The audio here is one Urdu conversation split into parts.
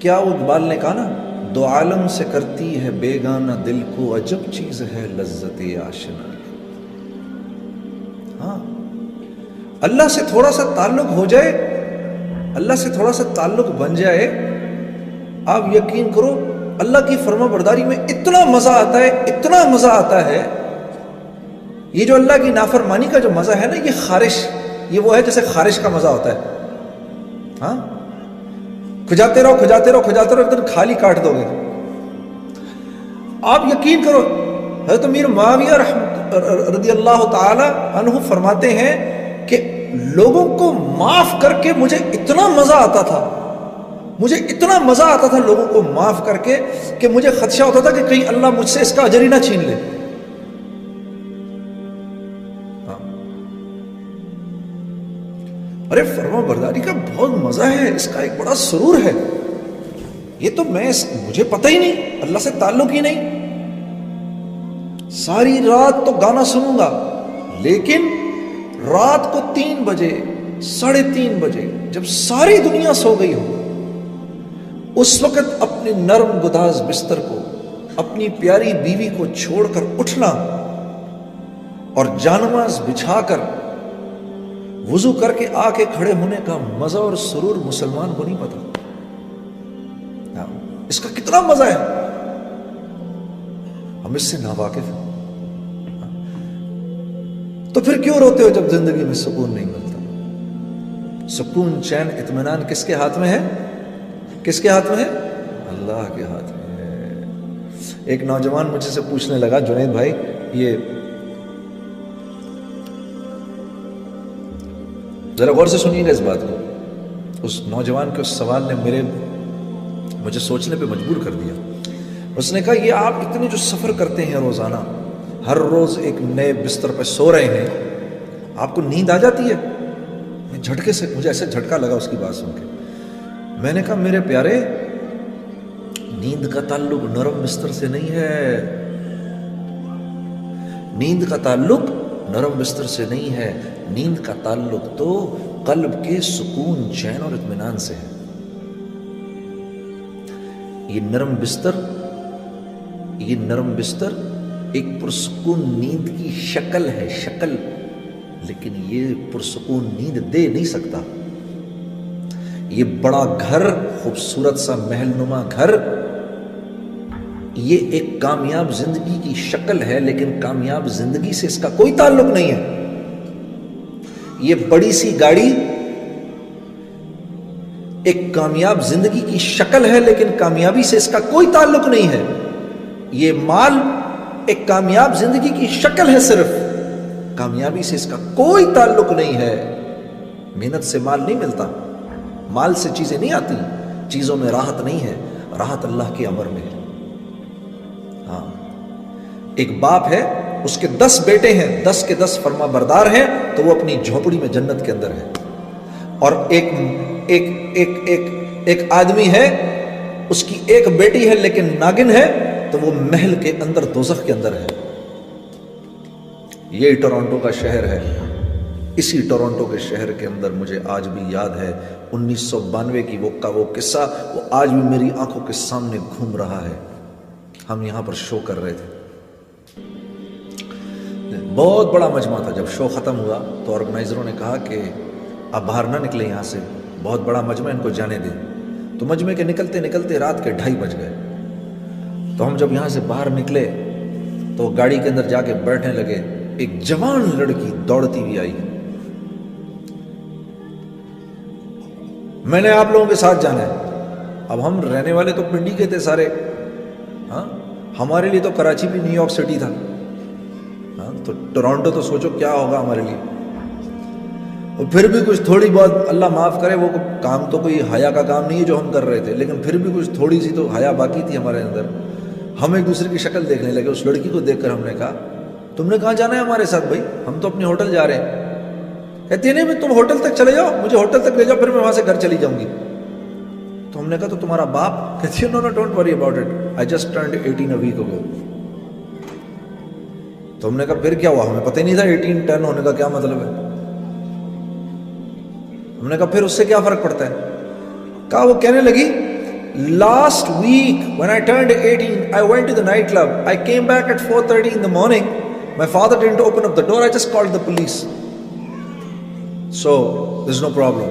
کیا وہ اقبال نے کہا نا، دو عالم سے کرتی ہے بیگانہ دل کو، عجب چیز ہے لذت آشنا۔ ہاں، اللہ سے تھوڑا سا تعلق ہو جائے، اللہ سے تھوڑا سا تعلق بن جائے، آپ یقین کرو اللہ کی فرما برداری میں اتنا مزہ آتا ہے، اتنا مزہ آتا ہے۔ یہ جو اللہ کی نافرمانی کا جو مزہ ہے نا، یہ خارش، یہ وہ ہے جیسے خارش کا مزہ ہوتا ہے۔ ہاں، کھجاتے رہو کھجاتے رہو کھجاتے رہو، ایک دن کھالی کاٹ دو گے۔ آپ یقین کرو، حضرت امیر معاویہ رضی اللہ تعالی عنہ فرماتے ہیں کہ لوگوں کو معاف کر کے مجھے اتنا مزہ آتا تھا، مجھے اتنا مزہ آتا تھا لوگوں کو معاف کر کے، کہ مجھے خدشہ ہوتا تھا کہ کہیں اللہ مجھ سے اس کا اجر ہی نہ چھین لے۔ ارے فرما برداری کا بہت مزہ ہے، اس کا ایک بڑا سرور ہے۔ یہ تو مجھے پتہ ہی نہیں، اللہ سے تعلق ہی نہیں، ساری رات تو گانا سنوں گا، لیکن رات کو 3 بجے 3:30 بجے جب ساری دنیا سو گئی ہو، اس وقت اپنے نرم گداز بستر کو، اپنی پیاری بیوی کو چھوڑ کر اٹھنا اور جانماز بچھا کر وضو کر کے آ کے کھڑے ہونے کا مزہ اور سرور مسلمان کو نہیں پتا۔ اس کا کتنا مزہ ہے، ہم اس سے ناواقف ہیں۔ تو پھر کیوں روتے ہو جب زندگی میں سکون نہیں ملتا؟ سکون، چین، اطمینان کس کے ہاتھ میں ہے؟ کس کے ہاتھ میں ہے؟ اللہ کے ہاتھ میں ہے۔ ایک نوجوان مجھ سے پوچھنے لگا، جنید بھائی یہ ذرا غور سے سنیے گا اس بات کو، اس نوجوان کے اس سوال نے مجھے سوچنے پہ مجبور کر دیا۔ اس نے کہا، یہ آپ اتنے جو سفر کرتے ہیں روزانہ، ہر روز ایک نئے بستر پہ سو رہے ہیں، آپ کو نیند آ جاتی ہے؟ جھٹکے سے مجھے ایسے جھٹکا لگا اس کی بات سن کے۔ میں نے کہا، میرے پیارے، نیند کا تعلق نرم بستر سے نہیں ہے، نیند کا تعلق نرم بستر سے نہیں ہے، نیند کا تعلق تو قلب کے سکون، چین اور اطمینان سے ہے۔ یہ نرم بستر ایک پرسکون نیند کی شکل ہے، شکل، لیکن یہ پرسکون نیند دے نہیں سکتا۔ یہ بڑا گھر، خوبصورت سا محل نما گھر، یہ ایک کامیاب زندگی کی شکل ہے، لیکن کامیاب زندگی سے اس کا کوئی تعلق نہیں ہے۔ یہ بڑی سی گاڑی ایک کامیاب زندگی کی شکل ہے، لیکن کامیابی سے اس کا کوئی تعلق نہیں ہے۔ یہ مال ایک کامیاب زندگی کی شکل ہے، صرف کامیابی سے اس کا کوئی تعلق نہیں ہے۔ محنت سے مال نہیں ملتا، مال سے چیزیں نہیں آتی، چیزوں میں راحت نہیں ہے، راحت اللہ کے امر میں ہے۔ ہاں، ایک باپ ہے، اس کے 10 بیٹے ہیں، 10 کے 10 فرما بردار ہیں، تو وہ اپنی جھونپڑی میں جنت کے اندر ہے۔ اور ایک آدمی ہے، اس کی ایک بیٹی ہے لیکن ناگن ہے، تو وہ محل کے اندر، دوزخ کے اندر ہے۔ یہ ٹورانٹو کا شہر ہے۔ اسی ٹورانٹو کے شہر کے اندر مجھے آج بھی یاد ہے 1992 کی وہ قصہ، وہ آج بھی میری آنکھوں کے سامنے گھوم رہا ہے۔ ہم یہاں پر شو کر رہے تھے، بہت بڑا مجمع تھا۔ جب شو ختم ہوا تو آرگنائزروں نے کہا کہ آپ باہر نہ نکلیں یہاں سے، بہت بڑا مجمع، ان کو جانے دیں۔ تو مجمع کے نکلتے نکلتے رات کے 2:30 بج گئے۔ تو ہم جب یہاں سے باہر نکلے تو گاڑی کے اندر جا کے بیٹھنے لگے، ایک جوان لڑکی دوڑتی ہوئی آئی، میں نے آپ لوگوں کے ساتھ جانا ہے۔ اب ہم رہنے والے تو پنڈی کے تھے سارے، ہاں، ہمارے لیے تو کراچی بھی نیو یارک سٹی تھا، ہاں، تو ٹورانٹو تو سوچو کیا ہوگا ہمارے لیے۔ اور پھر بھی کچھ تھوڑی بہت، اللہ معاف کرے، وہ کام تو کوئی حیا کا کام نہیں ہے جو ہم کر رہے تھے، لیکن پھر بھی کچھ تھوڑی سی تو حیا باقی تھی ہمارے اندر۔ ہم ایک دوسرے کی شکل دیکھنے لگے۔ اس لڑکی کو دیکھ کر ہم نے کہا، تم نے کہاں جانا ہے ہمارے ساتھ بھائی؟ ہم تو اپنے ہوٹل جا رہے ہیں۔ کہتی ہے نہیں، تم ہوٹل تک چلے جاؤ، مجھے ہوٹل تک لے جاؤ، پھر میں وہاں سے گھر چلی جاؤں گی۔ تو ہم نے کہا تو تمہارا باپ؟ کہتی ہے no don't worry about it, I just turned 18 a week ago. تو ہم نے کہا پھر کیا ہوا؟ ہمیں پتہ ہی نہیں تھا 18 10 ہونے کا کیا مطلب ہے۔ ہم نے کہا پھر اس سے کیا فرق پڑتا ہے؟ کہا وہ کہنے لگی last week when I turned 18, I went to the nightclub. I came back at 4:30 in the morning. My father didn't open up the door. I just called the police. So there's no problem.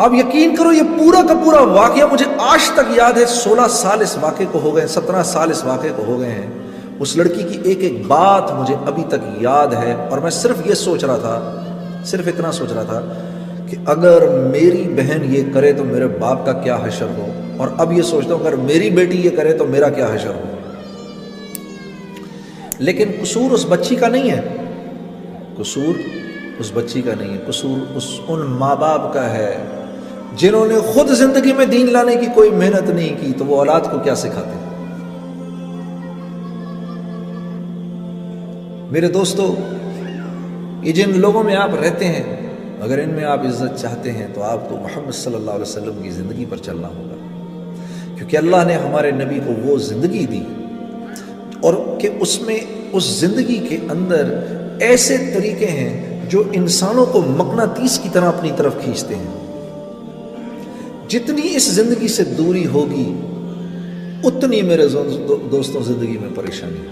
آپ یقین کرو یہ پورا کا پورا واقعہ مجھے آج تک یاد ہے. 16 سال اس واقعے کو ہو گئے, 17 سال اس واقعے کو ہو گئے ہیں. اس لڑکی کی ایک ایک بات مجھے ابھی تک یاد ہے. اور میں صرف یہ سوچ رہا تھا, صرف اتنا سوچ رہا تھا کہ اگر میری بہن یہ کرے تو میرے باپ کا کیا حشر ہو, اور اب یہ سوچتا ہوں اگر میری بیٹی یہ کرے تو میرا کیا حشر ہو. لیکن قصور اس بچی کا نہیں ہے, قصور اس بچی کا نہیں ہے, قصور ان ماں باپ کا ہے جنہوں نے خود زندگی میں دین لانے کی کوئی محنت نہیں کی, تو وہ اولاد کو کیا سکھاتے. میرے دوستو, یہ جن لوگوں میں آپ رہتے ہیں, اگر ان میں آپ عزت چاہتے ہیں تو آپ کو محمد صلی اللہ علیہ وسلم کی زندگی پر چلنا ہوگا, کیونکہ اللہ نے ہمارے نبی کو وہ زندگی دی اور کہ اس میں اس زندگی کے اندر ایسے طریقے ہیں جو انسانوں کو مقناطیس کی طرح اپنی طرف کھینچتے ہیں. جتنی اس زندگی سے دوری ہوگی اتنی میرے دوستوں زندگی میں پریشانی ہے.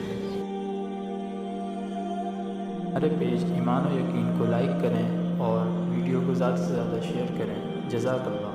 ہمارے پیج ایمان و یقین کو لائک کریں اور ویڈیو کو زیادہ سے زیادہ شیئر کریں. جزاک اللہ.